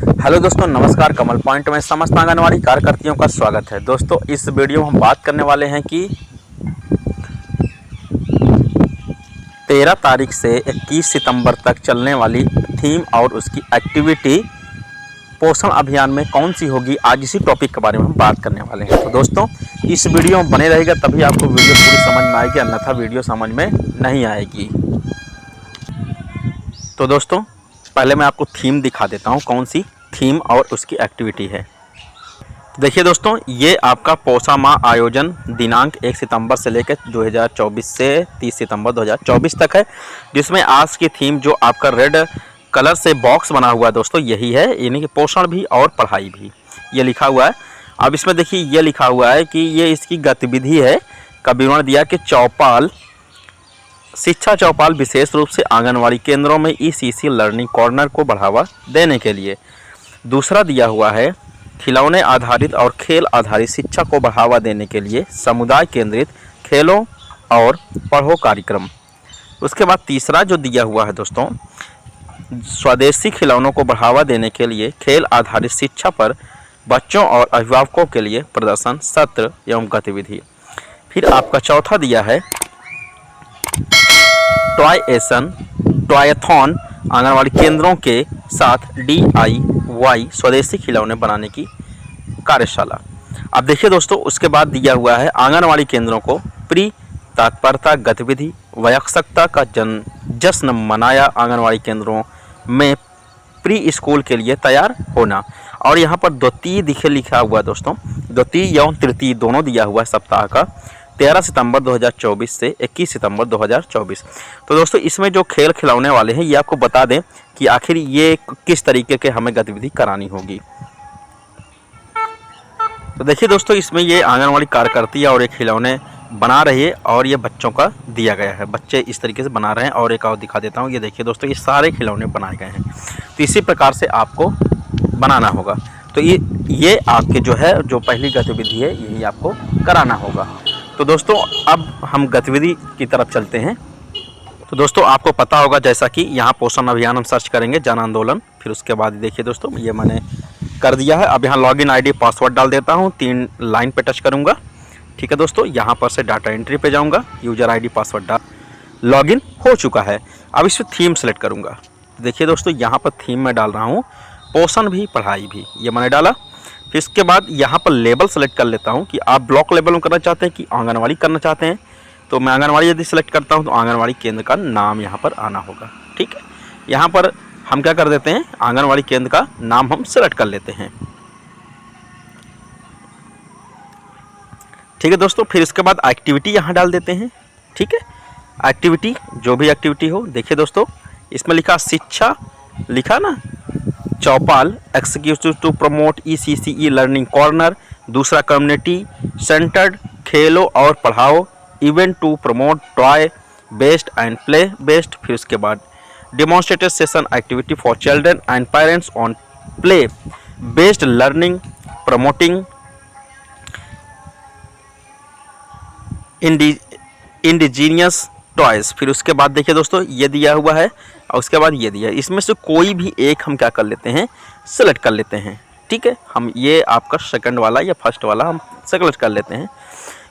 Hello दोस्तों, नमस्कार। कमल point में समस्त आंगनवाड़ी कार्यकर्तियों का स्वागत है। दोस्तों, इस वीडियो में हम बात करने वाले हैं कि 13 तारीख से 21 सितंबर तक चलने वाली थीम और उसकी एक्टिविटी पोषण अभियान में कौन सी होगी। आज इसी टॉपिक के बारे में हम बात करने वाले हैं। तो दोस्तों, इस वीडियो में बने रहेगा तभी आपको वीडियो पूरी समझ में आएगी, अन्यथा वीडियो समझ में नहीं आएगी। तो दोस्तों, पहले मैं आपको थीम दिखा देता हूँ, कौन सी थीम और उसकी एक्टिविटी है। देखिए दोस्तों, ये आपका पोषण माह आयोजन दिनांक 1 सितंबर से लेकर 2024 से 30 सितंबर 2024 तक है, जिसमें आज की थीम जो आपका रेड कलर से बॉक्स बना हुआ है दोस्तों, यही है, यानी कि पोषण भी और पढ़ाई भी, ये लिखा हुआ है। अब इसमें देखिए ये लिखा हुआ है कि ये इसकी गतिविधि है का विवरण दिया कि चौपाल शिक्षा चौपाल विशेष रूप से आंगनवाड़ी केंद्रों में ईसीसी लर्निंग कॉर्नर को बढ़ावा देने के लिए। दूसरा दिया हुआ है खिलौने आधारित और खेल आधारित शिक्षा को बढ़ावा देने के लिए समुदाय केंद्रित खेलों और पढ़ो कार्यक्रम। उसके बाद तीसरा जो दिया हुआ है दोस्तों, स्वदेशी खिलौनों को बढ़ावा देने के लिए खेल आधारित शिक्षा पर बच्चों और अभिभावकों के लिए प्रदर्शन सत्र एवं गतिविधि। फिर आपका चौथा दिया है टॉयथॉन आंगनवाड़ी केंद्रों के साथ DIY स्वदेशी खिलौने बनाने की कार्यशाला। अब देखिए दोस्तों, उसके बाद दिया हुआ है आंगनवाड़ी केंद्रों को प्री तत्परता गतिविधि वयस्कता का जश्न मनाया, आंगनवाड़ी केंद्रों में प्री स्कूल के लिए तैयार होना। और यहाँ पर द्वितीय लिखा हुआ है दोस्तों, द्वितीय एवं तृतीय दोनों दिया हुआ है सप्ताह का 13 सितंबर 2024 से 21 सितंबर 2024। तो दोस्तों, इसमें जो खेल खिलौने वाले हैं ये आपको बता दें कि आखिर ये किस तरीके के हमें गतिविधि करानी होगी। तो देखिए दोस्तों, इसमें ये आंगनवाड़ी कार्यकर्ती और एक खिलौने बना रही है और ये बच्चों का दिया गया है, बच्चे इस तरीके से बना रहे हैं। और एक और दिखा देता हूँ, ये देखिए दोस्तों, ये सारे खिलौने बनाए गए हैं। तो इसी प्रकार से आपको बनाना होगा। तो ये आपके जो है जो पहली गतिविधि है यही आपको कराना होगा। तो दोस्तों, अब हम गतिविधि की तरफ चलते हैं। तो दोस्तों, आपको पता होगा जैसा कि यहाँ पोषण अभियान हम सर्च करेंगे, जन आंदोलन। फिर उसके बाद देखिए दोस्तों, ये मैंने कर दिया है। अब यहाँ लॉगिन ID पासवर्ड डाल देता हूँ, 3 लाइन पे टच करूँगा। ठीक है दोस्तों, यहाँ पर से डाटा एंट्री पे जाऊँगा, यूजर ID पासवर्ड डाल, लॉगिन हो चुका है। अब इस पर थीम सेलेक्ट करूँगा। देखिए दोस्तों, यहाँ पर थीम में डाल रहा हूँ पोषण भी पढ़ाई भी, ये मैंने डाला। फिर इसके बाद यहाँ पर लेबल सेलेक्ट कर लेता हूँ कि आप ब्लॉक लेवल में करना चाहते हैं कि आंगनवाड़ी करना चाहते हैं। तो मैं आंगनवाड़ी यदि सेलेक्ट करता हूँ तो आंगनवाड़ी केंद्र का नाम यहाँ पर आना होगा। ठीक है, यहाँ पर हम क्या कर देते हैं, आंगनवाड़ी केंद्र का नाम हम सेलेक्ट कर लेते हैं। ठीक है दोस्तों, फिर इसके बाद एक्टिविटी यहाँ डाल देते हैं। ठीक है, एक्टिविटी जो भी एक्टिविटी हो। देखिए दोस्तों, इसमें लिखा शिक्षा, लिखा ना, chaupal executive to promote ECCE learning corner. दूसरा कम्युनिटी सेंटर्ड खेलो और Padhao event to promote toy based and play based. फिर उसके बाद demonstrated session activity for children and parents on play based learning promoting indigenous toys. फिर उसके बाद देखिए दोस्तों, ये दिया हुआ है और उसके बाद ये दिया है। इसमें से कोई भी एक हम क्या कर लेते हैं, सेलेक्ट कर लेते हैं। ठीक है, हम ये आपका सेकंड वाला या फर्स्ट वाला हम सेलेक्ट कर लेते हैं।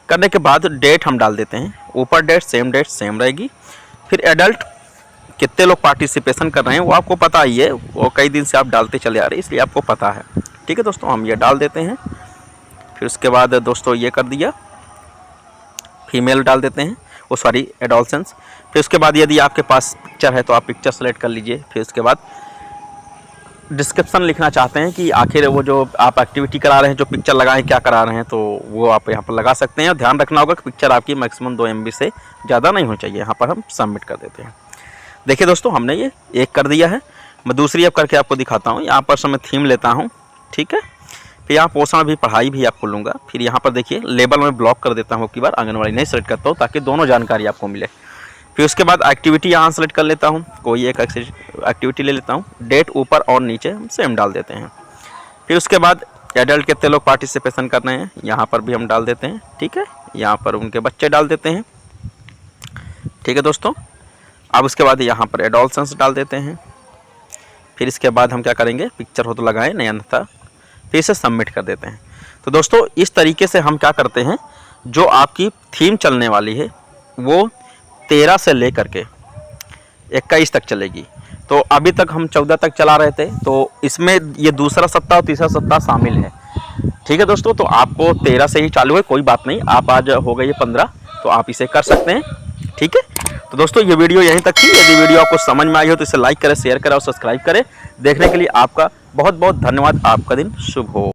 करने के बाद डेट हम डाल देते हैं, ऊपर डेट सेम रहेगी। फिर एडल्ट कितने लोग पार्टिसिपेशन कर रहे हैं वो आपको पता ही है, वो कई दिन से आप डालते चले आ रहे हैं, इसलिए आपको पता है। ठीक है दोस्तों, हम ये डाल देते हैं। फिर उसके बाद दोस्तों ये कर दिया, फीमेल डाल देते हैं, वो सॉरी एडोलसेंस। फिर उसके बाद यदि आपके पास पिक्चर है तो आप पिक्चर सेलेक्ट कर लीजिए। फिर उसके बाद डिस्क्रिप्शन लिखना चाहते हैं कि आखिर वो जो आप एक्टिविटी करा रहे हैं, जो पिक्चर लगाएं, क्या करा रहे हैं, तो वो आप यहाँ पर लगा सकते हैं। ध्यान रखना होगा कि पिक्चर आपकी मैक्सिमम 2 MB से ज़्यादा नहीं होनी चाहिए। यहाँ पर हम सबमिट कर देते हैं। देखिए दोस्तों, हमने ये एक कर दिया है। मैं दूसरी अब करके आपको दिखाता हूँ। यहाँ पर से मैं थीम लेता हूँ। ठीक है, फिर यहाँ पोषण भी पढ़ाई भी आपको लूँगा। फिर यहाँ पर देखिए लेबल में ब्लॉक कर देता हूँ, की बार आंगनवाड़ी नहीं सेलेक्ट करता हूँ ताकि दोनों जानकारी आपको मिले। फिर उसके बाद एक्टिविटी यहाँ सेलेक्ट कर लेता हूँ, कोई एक एक्टिविटी ले लेता हूँ। डेट ऊपर और नीचे हम सेम डाल देते हैं। फिर उसके बाद एडल्ट कितने लोग पार्टिसिपेशन कर रहे हैं यहाँ पर भी हम डाल देते हैं। ठीक है, यहाँ पर उनके बच्चे डाल देते हैं। ठीक है दोस्तों, अब उसके बाद यहाँ पर एडोलसेंस डाल देते हैं। फिर इसके बाद हम क्या करेंगे, पिक्चर हो तो लगाएं, नहीं अन्यथा फिर इसे सबमिट कर देते हैं। तो दोस्तों इस तरीके से हम क्या करते हैं, जो आपकी थीम चलने वाली है वो 13 से लेकर के 21 तक चलेगी। तो अभी तक हम 14 तक चला रहे थे, तो इसमें ये दूसरा सप्ताह और तीसरा सप्ताह शामिल है। ठीक है दोस्तों, तो आपको 13 से ही चालू है, कोई बात नहीं, आप आज हो गई है 15, तो आप इसे कर सकते हैं। ठीक है, तो दोस्तों ये वीडियो यहीं तक थी। यदि वीडियो आपको समझ में आई हो तो इसे लाइक करें, शेयर करें और सब्सक्राइब करें। देखने के लिए आपका बहुत बहुत धन्यवाद। आपका दिन शुभ हो।